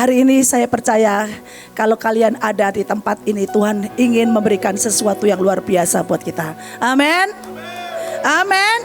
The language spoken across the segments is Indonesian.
Hari ini saya percaya kalau kalian ada di tempat ini, Tuhan ingin memberikan sesuatu yang luar biasa buat kita. Amin. Amin.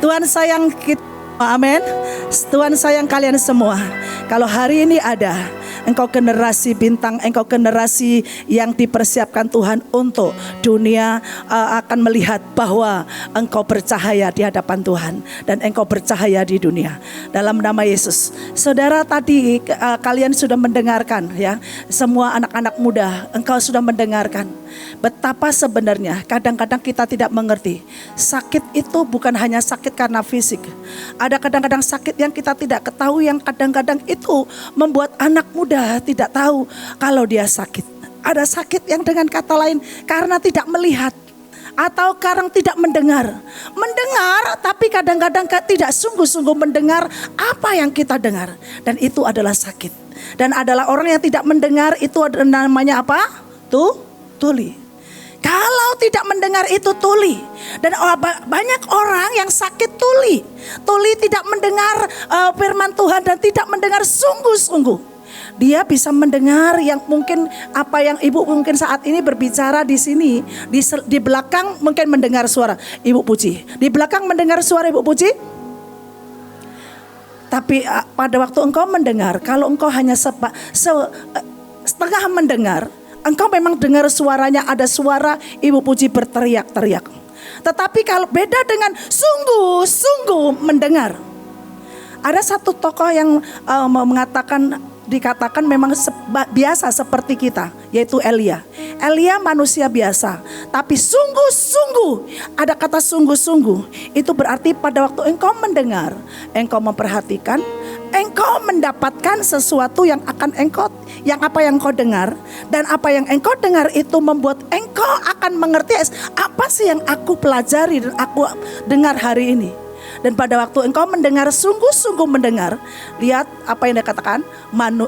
Tuhan sayang kita. Amin. Tuhan sayang kalian semua. Kalau hari ini ada, engkau generasi bintang, engkau generasi yang dipersiapkan Tuhan untuk dunia akan melihat bahwa engkau bercahaya di hadapan Tuhan dan engkau bercahaya di dunia. Dalam nama Yesus. Saudara, tadi kalian sudah mendengarkan ya, semua anak-anak muda, engkau sudah mendengarkan betapa sebenarnya kadang-kadang kita tidak mengerti. Sakit itu bukan hanya sakit karena fisik. Ada kadang-kadang sakit yang kita tidak ketahui, yang kadang-kadang itu membuat anak muda tidak tahu kalau dia sakit. Ada sakit yang dengan kata lain karena tidak melihat atau karena tidak mendengar. Mendengar tapi kadang-kadang tidak sungguh-sungguh mendengar apa yang kita dengar. Dan itu adalah sakit. Dan adalah orang yang tidak mendengar itu namanya apa? Tuli. Kalau tidak mendengar itu tuli. Dan banyak orang yang sakit tuli. Tuli tidak mendengar firman Tuhan dan tidak mendengar sungguh-sungguh. Dia bisa mendengar yang mungkin apa yang ibu mungkin saat ini berbicara di sini. Di belakang mungkin mendengar suara Ibu Puji. Di belakang mendengar suara Ibu Puji. Tapi pada waktu engkau mendengar, kalau engkau hanya setengah mendengar, engkau memang dengar suaranya, ada suara Ibu Puji berteriak-teriak. Tetapi kalau beda dengan sungguh-sungguh mendengar. Ada satu tokoh yang dikatakan memang biasa seperti kita, yaitu Elia. Elia manusia biasa, tapi sungguh-sungguh, ada kata sungguh-sungguh, itu berarti pada waktu engkau mendengar, engkau memperhatikan, engkau mendapatkan sesuatu yang apa yang engkau dengar, dan apa yang engkau dengar itu membuat engkau akan mengerti apa sih yang aku pelajari dan aku dengar hari ini. Dan pada waktu engkau mendengar, sungguh-sungguh mendengar, lihat apa yang dia katakan,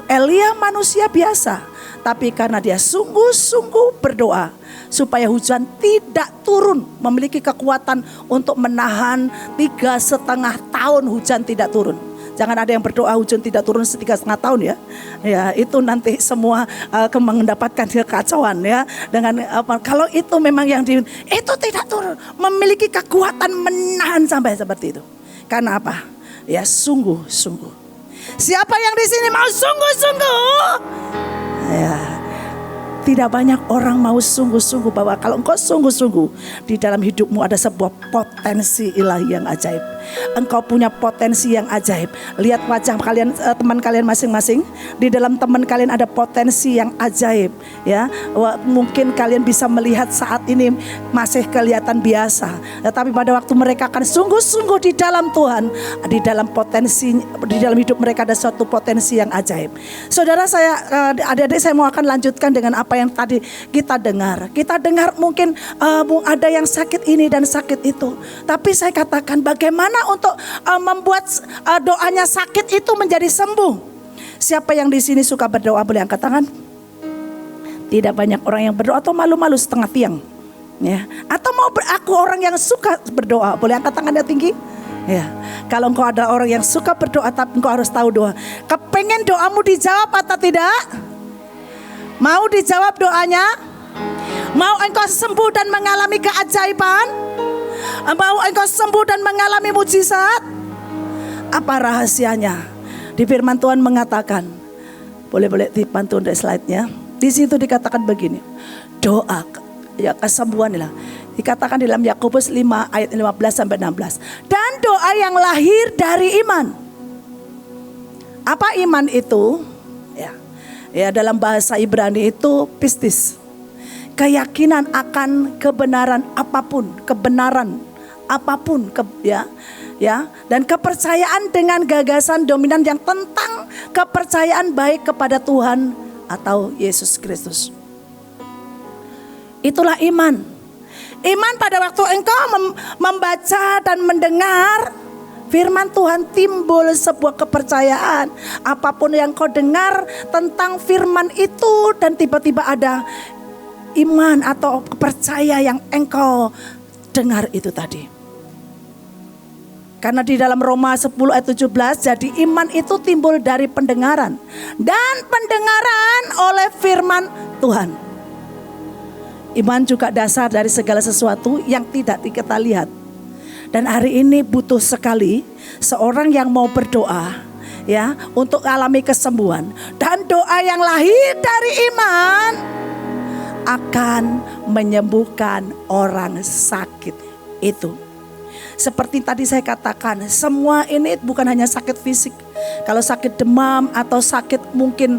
Elia manusia biasa, tapi karena dia sungguh-sungguh berdoa supaya hujan tidak turun, memiliki kekuatan untuk menahan 3,5 tahun hujan tidak turun. Jangan ada yang berdoa hujan tidak turun 3,5 tahun ya. Ya, itu nanti semua mendapatkan kekacauan ya. Dengan kalau itu memang itu tidak turun, memiliki kekuatan menahan sampai seperti itu. Karena apa? Ya sungguh-sungguh. Siapa yang di sini mau sungguh-sungguh? Ya. Tidak banyak orang mau sungguh-sungguh, bahwa kalau engkau sungguh-sungguh di dalam hidupmu ada sebuah potensi ilahi yang ajaib. Engkau punya potensi yang ajaib. Lihat wajah kalian, teman kalian masing-masing. Di dalam teman kalian ada potensi yang ajaib. Ya, mungkin kalian bisa melihat saat ini masih kelihatan biasa, tetapi pada waktu mereka akan sungguh-sungguh di dalam Tuhan, di dalam hidup mereka ada suatu potensi yang ajaib. Saudara saya, adik-adik saya mau akan lanjutkan dengan apa yang tadi kita dengar. Kita dengar mungkin ada yang sakit ini dan sakit itu. Tapi saya katakan bagaimana untuk membuat doanya sakit itu menjadi sembuh. Siapa yang di sini suka berdoa boleh angkat tangan? Tidak banyak orang yang berdoa atau malu-malu setengah tiang. Ya. Atau mau aku orang yang suka berdoa, boleh angkat tangannya tinggi? Ya. Kalau engkau ada orang yang suka berdoa, tapi engkau harus tahu doa. Kepengen doamu dijawab atau tidak? Mau dijawab doanya? Mau engkau sembuh dan mengalami keajaiban? Mau engkau sembuh dan mengalami mujizat? Apa rahasianya? Di firman Tuhan mengatakan, boleh dibantu dari slide-nya. Di situ dikatakan begini, doa ya kesembuhan lah. Dikatakan dalam Yakobus 5 ayat 15 sampai 16. Dan doa yang lahir dari iman. Apa iman itu? Ya, dalam bahasa Ibrani itu pistis. Keyakinan akan kebenaran apapun, dan kepercayaan dengan gagasan dominan yang tentang kepercayaan baik kepada Tuhan atau Yesus Kristus. Itulah iman. Iman pada waktu engkau membaca dan mendengar firman Tuhan, timbul sebuah kepercayaan. Apapun yang kau dengar tentang firman itu, dan tiba-tiba ada iman atau kepercayaan yang engkau dengar itu tadi. Karena di dalam Roma 10 ayat 17, jadi iman itu timbul dari pendengaran, dan pendengaran oleh firman Tuhan. Iman juga dasar dari segala sesuatu yang tidak kita lihat. Dan hari ini butuh sekali seorang yang mau berdoa, ya, untuk alami kesembuhan. Dan doa yang lahir dari iman akan menyembuhkan orang sakit itu. Seperti tadi saya katakan, semua ini bukan hanya sakit fisik. Kalau sakit demam atau sakit mungkin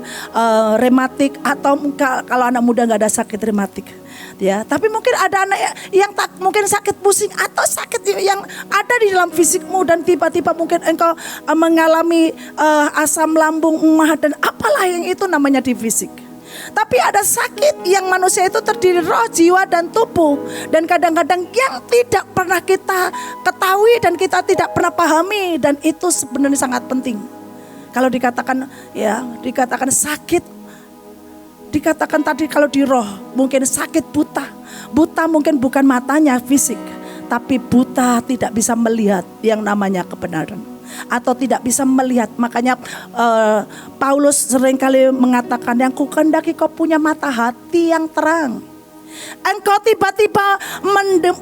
rematik, atau kalau anak muda nggak ada sakit rematik, ya. Tapi mungkin ada anak yang tak mungkin sakit pusing atau sakit yang ada di dalam fisikmu, dan tiba-tiba mungkin engkau mengalami asam lambung, emah, dan apalah yang itu namanya di fisik. Tapi ada sakit yang manusia itu terdiri roh, jiwa, dan tubuh. Dan kadang-kadang yang tidak pernah kita ketahui dan kita tidak pernah pahami. Dan itu sebenarnya sangat penting. Kalau dikatakan, ya, dikatakan sakit, dikatakan tadi kalau di roh mungkin sakit buta. Buta mungkin bukan matanya fisik, tapi buta tidak bisa melihat yang namanya kebenaran, atau tidak bisa melihat. Makanya Paulus seringkali mengatakan, yang kukendaki kau punya mata hati yang terang. Engkau tiba-tiba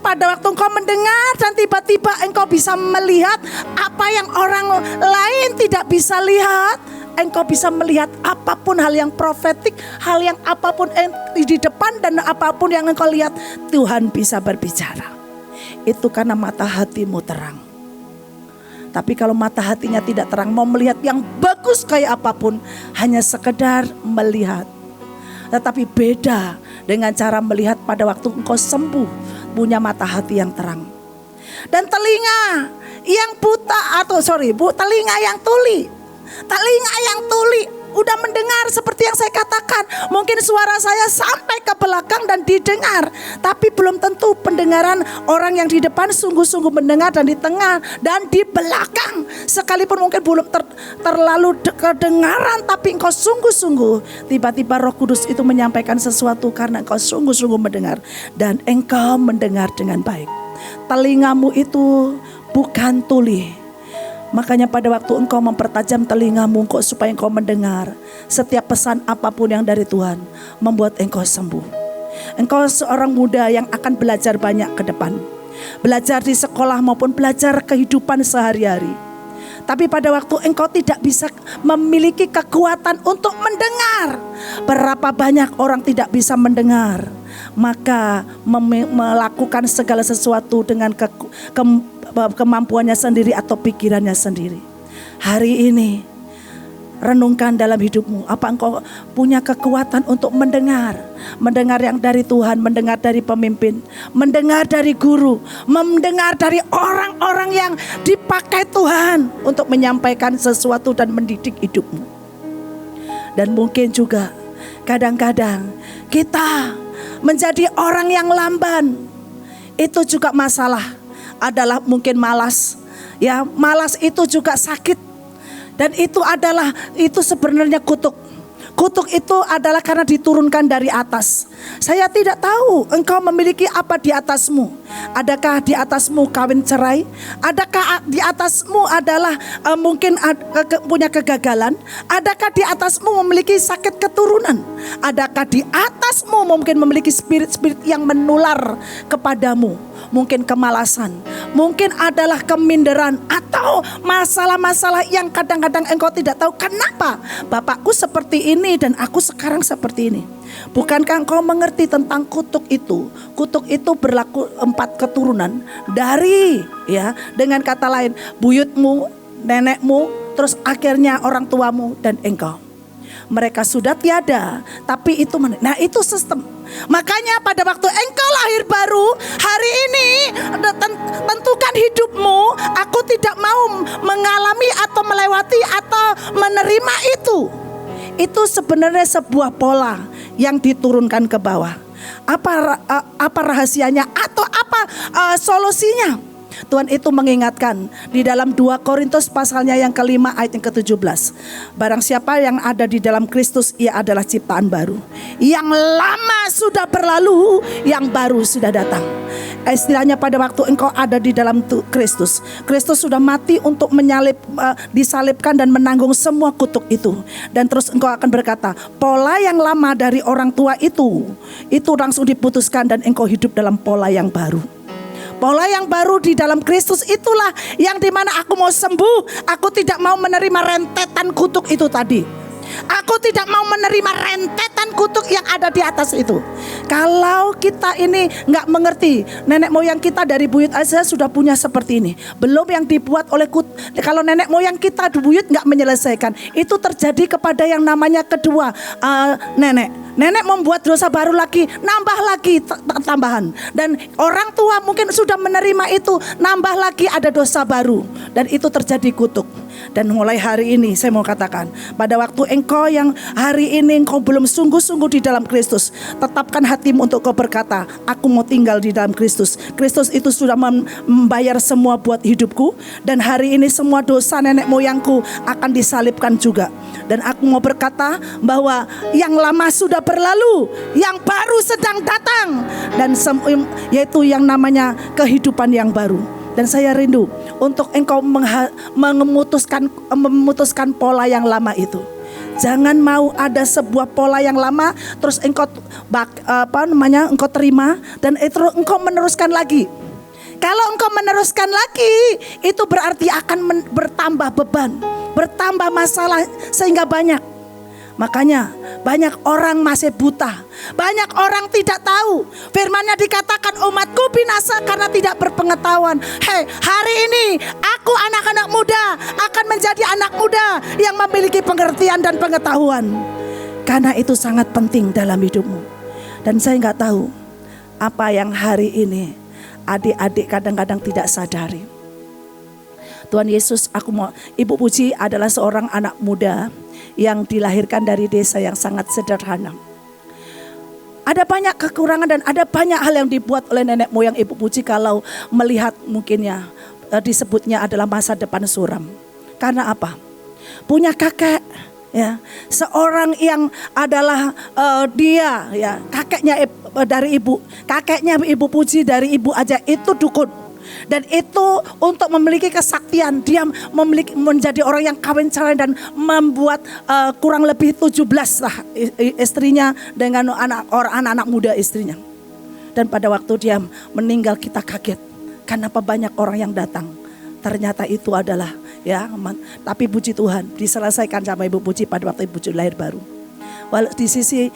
pada waktu engkau mendengar, dan tiba-tiba engkau bisa melihat apa yang orang lain tidak bisa lihat. Engkau bisa melihat apapun hal yang profetik, hal yang apapun di depan, dan apapun yang engkau lihat, Tuhan bisa berbicara. Itu karena mata hatimu terang. Tapi kalau mata hatinya tidak terang, mau melihat yang bagus kayak apapun, hanya sekedar melihat. Tetapi beda dengan cara melihat pada waktu engkau sembuh, punya mata hati yang terang. Dan telinga yang buta, telinga yang tuli. Telinga yang tuli udah mendengar seperti yang saya katakan. Mungkin suara saya sampai ke belakang dan didengar, tapi belum tentu pendengaran orang yang di depan sungguh-sungguh mendengar, dan di tengah dan di belakang sekalipun mungkin belum terlalu kedengaran, tapi engkau sungguh-sungguh, tiba-tiba Roh Kudus itu menyampaikan sesuatu karena engkau sungguh-sungguh mendengar, dan engkau mendengar dengan baik. Telingamu itu bukan tuli. Makanya pada waktu engkau mempertajam telingamu supaya engkau mendengar setiap pesan apapun yang dari Tuhan, membuat engkau sembuh. Engkau seorang muda yang akan belajar banyak ke depan, belajar di sekolah maupun belajar kehidupan sehari-hari. Tapi pada waktu engkau tidak bisa memiliki kekuatan untuk mendengar, berapa banyak orang tidak bisa mendengar, maka melakukan segala sesuatu dengan kemampuannya sendiri atau pikirannya sendiri. Hari ini renungkan dalam hidupmu, apa engkau punya kekuatan untuk mendengar yang dari Tuhan, mendengar dari pemimpin, mendengar dari guru, mendengar dari orang-orang yang dipakai Tuhan untuk menyampaikan sesuatu dan mendidik hidupmu. Dan mungkin juga kadang-kadang kita menjadi orang yang lamban. Itu juga masalah, adalah mungkin malas. Ya, malas itu juga sakit. Dan itu sebenarnya kutuk. Kutuk itu adalah karena diturunkan dari atas. Saya tidak tahu engkau memiliki apa di atasmu. Adakah di atasmu kawin cerai? Adakah di atasmu adalah mungkin punya kegagalan? Adakah di atasmu memiliki sakit keturunan? Adakah di atasmu mungkin memiliki spirit-spirit yang menular kepadamu? Mungkin kemalasan, mungkin adalah keminderan, atau masalah-masalah yang kadang-kadang engkau tidak tahu kenapa bapakku seperti ini dan aku sekarang seperti ini. Bukankah engkau mengerti tentang kutuk itu? Kutuk itu berlaku 4 keturunan dari, ya, dengan kata lain, buyutmu, nenekmu, terus akhirnya orang tuamu dan engkau. Mereka sudah tiada, tapi itu itu sistem. Makanya pada waktu engkau lahir baru, hari ini tentukan hidupmu. Aku tidak mau mengalami atau melewati atau menerima itu. Itu sebenarnya sebuah pola yang diturunkan ke bawah. Apa rahasianya atau apa solusinya? Tuhan itu mengingatkan di dalam 2 Korintus pasalnya yang ke-5 ayat yang ke-17. Barang siapa yang ada di dalam Kristus, ia adalah ciptaan baru. Yang lama sudah berlalu, yang baru sudah datang. istilahnya pada waktu engkau ada di dalam Kristus. Kristus sudah mati untuk disalibkan dan menanggung semua kutuk itu. Dan terus engkau akan berkata, pola yang lama dari orang tua itu langsung diputuskan dan engkau hidup dalam pola yang baru. Pola yang baru di dalam Kristus itulah yang dimana aku mau sembuh. Aku tidak mau menerima rentetan kutuk itu tadi. Aku tidak mau menerima rentetan kutuk yang ada di atas itu. Kalau kita ini gak mengerti, nenek moyang kita dari buyut aja sudah punya seperti ini. Belum yang dibuat oleh kalau nenek moyang kita di buyut gak menyelesaikan. Itu terjadi kepada yang namanya kedua nenek. Nenek membuat dosa baru lagi, nambah lagi tambahan. Dan orang tua mungkin sudah menerima itu, nambah lagi ada dosa baru. Dan itu terjadi kutuk. Dan mulai hari ini saya mau katakan, pada waktu engkau yang hari ini engkau belum sungguh-sungguh di dalam Kristus, tetapkan hatimu untuk kau berkata, aku mau tinggal di dalam Kristus. Kristus itu sudah membayar semua buat hidupku. Dan hari ini semua dosa nenek moyangku akan disalibkan juga. Dan aku mau berkata bahwa yang lama sudah berlalu, yang baru sedang datang. Dan yaitu yang namanya kehidupan yang baru. Dan saya rindu untuk engkau memutuskan pola yang lama itu. Jangan mau ada sebuah pola yang lama terus engkau engkau terima dan itu engkau meneruskan lagi. Kalau engkau meneruskan lagi, itu berarti akan bertambah beban, bertambah masalah sehingga banyak. Makanya banyak orang masih buta, banyak orang tidak tahu. Firman-Nya dikatakan umatku binasa karena tidak berpengetahuan. Hei, hari ini aku anak-anak muda akan menjadi anak muda yang memiliki pengertian dan pengetahuan. Karena itu sangat penting dalam hidupmu. Dan saya gak tahu apa yang hari ini adik-adik kadang-kadang tidak sadari. Tuhan Yesus, Ibu Puji adalah seorang anak muda yang dilahirkan dari desa yang sangat sederhana. Ada banyak kekurangan dan ada banyak hal yang dibuat oleh nenek moyang Ibu Puji kalau melihat mungkinnya disebutnya adalah masa depan suram. Karena apa? Punya kakek, ya, seorang yang adalah dia, ya, kakeknya Ibu Puji dari Ibu Aja itu dukun. Dan itu untuk memiliki kesaktian, dia menjadi orang yang kawin cerai dan membuat kurang lebih 17 lah istrinya dengan anak-anak muda istrinya. Dan pada waktu dia meninggal kita kaget. Kenapa banyak orang yang datang? Ternyata itu adalah tapi puji Tuhan diselesaikan sama Ibu Puji pada waktu Ibu Puji lahir baru. Walau di sisi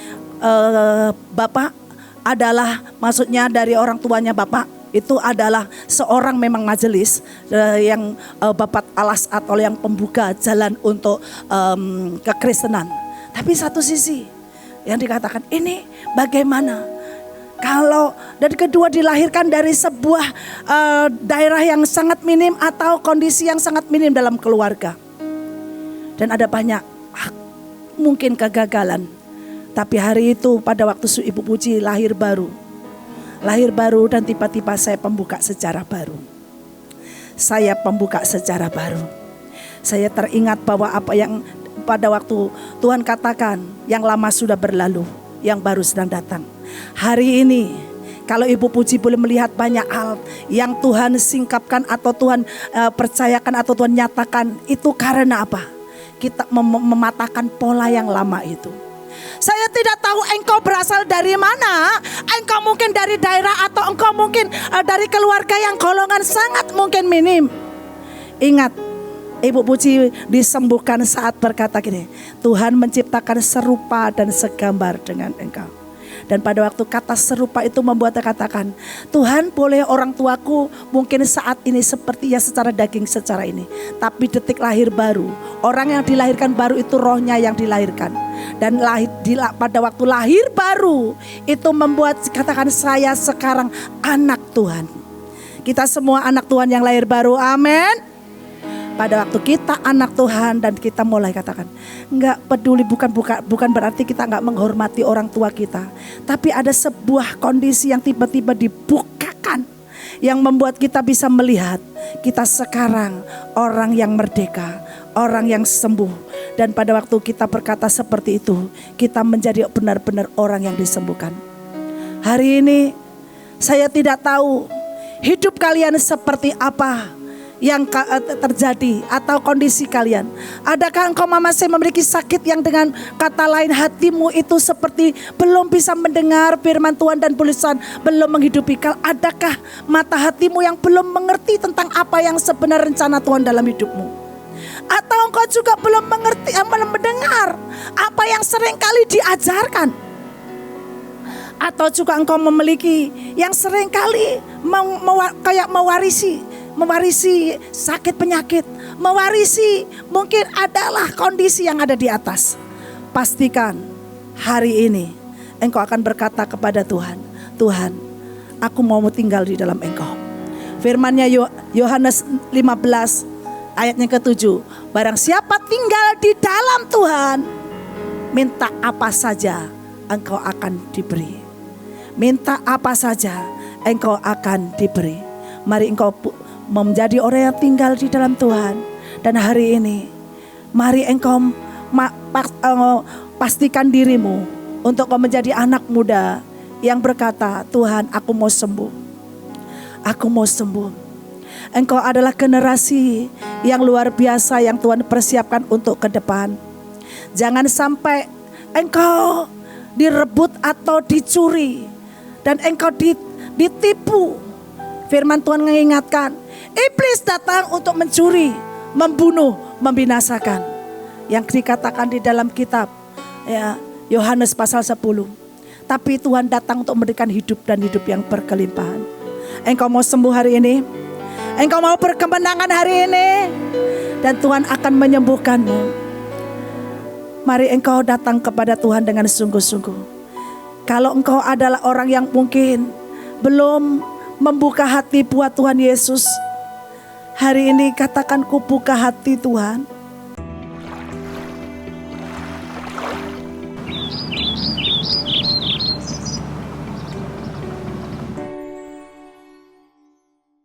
Bapak adalah maksudnya dari orang tuanya Bapak itu adalah seorang memang majelis yang Bapak alas atau yang pembuka jalan untuk kekristenan. Tapi satu sisi yang dikatakan ini bagaimana kalau dan kedua dilahirkan dari sebuah daerah yang sangat minim atau kondisi yang sangat minim dalam keluarga. Dan ada banyak mungkin kegagalan. Tapi hari itu pada waktu Ibu Puji lahir baru dan tiba-tiba saya pembuka sejarah baru. Saya pembuka sejarah baru. Saya teringat bahwa apa yang pada waktu Tuhan katakan yang lama sudah berlalu, yang baru sedang datang. Hari ini kalau Ibu Puji boleh melihat banyak hal yang Tuhan singkapkan atau Tuhan percayakan atau Tuhan nyatakan, itu karena apa? Kita mematahkan pola yang lama itu. Saya tidak tahu engkau berasal dari mana. Engkau mungkin dari daerah atau engkau mungkin dari keluarga yang golongan sangat mungkin minim. Ingat, Ibu Puji disembuhkan saat berkata gini, Tuhan menciptakan serupa dan segambar dengan engkau. Dan pada waktu kata serupa itu membuat dia katakan, Tuhan boleh orang tuaku mungkin saat ini sepertinya secara daging secara ini. Tapi detik lahir baru, orang yang dilahirkan baru itu rohnya yang dilahirkan. Dan pada waktu lahir baru itu membuat katakan saya sekarang anak Tuhan. Kita semua anak Tuhan yang lahir baru, amin. Pada waktu kita anak Tuhan dan kita mulai katakan, enggak peduli, bukan berarti kita enggak menghormati orang tua kita. Tapi ada sebuah kondisi yang tiba-tiba dibukakan yang membuat kita bisa melihat kita sekarang orang yang merdeka, orang yang sembuh. Dan pada waktu kita berkata seperti itu, kita menjadi benar-benar orang yang disembuhkan. Hari ini saya tidak tahu hidup kalian seperti apa yang terjadi atau kondisi kalian. Adakah engkau masih memiliki sakit yang dengan kata lain hatimu itu seperti belum bisa mendengar firman Tuhan dan tulisan, belum menghidupi? Adakah mata hatimu yang belum mengerti tentang apa yang sebenarnya rencana Tuhan dalam hidupmu? Atau engkau juga belum mengerti, belum mendengar apa yang seringkali diajarkan? Atau juga engkau memiliki yang seringkali kayak mewarisi sakit penyakit, mewarisi mungkin adalah kondisi yang ada di atas. Pastikan hari ini engkau akan berkata kepada Tuhan, Tuhan, aku mau tinggal di dalam Engkau. Firman-Nya Yohanes 15 ayatnya ke-7, barang siapa tinggal di dalam Tuhan, minta apa saja engkau akan diberi. Minta apa saja engkau akan diberi. Mari engkau menjadi orang yang tinggal di dalam Tuhan. Dan hari ini mari engkau pastikan dirimu untuk menjadi anak muda yang berkata, Tuhan, aku mau sembuh. Aku mau sembuh. Engkau adalah generasi yang luar biasa yang Tuhan persiapkan untuk ke depan. Jangan sampai engkau direbut atau dicuri dan engkau ditipu. Firman Tuhan mengingatkan, iblis datang untuk mencuri, membunuh, membinasakan. Yang dikatakan di dalam kitab ya, Yohanes pasal 10. Tapi Tuhan datang untuk memberikan hidup dan hidup yang berkelimpahan. Engkau mau sembuh hari ini? Engkau mau berkemenangan hari ini? Dan Tuhan akan menyembuhkanmu. Mari engkau datang kepada Tuhan dengan sungguh-sungguh. Kalau engkau adalah orang yang mungkin belum membuka hati buat Tuhan Yesus, hari ini katakan, ku buka hati Tuhan.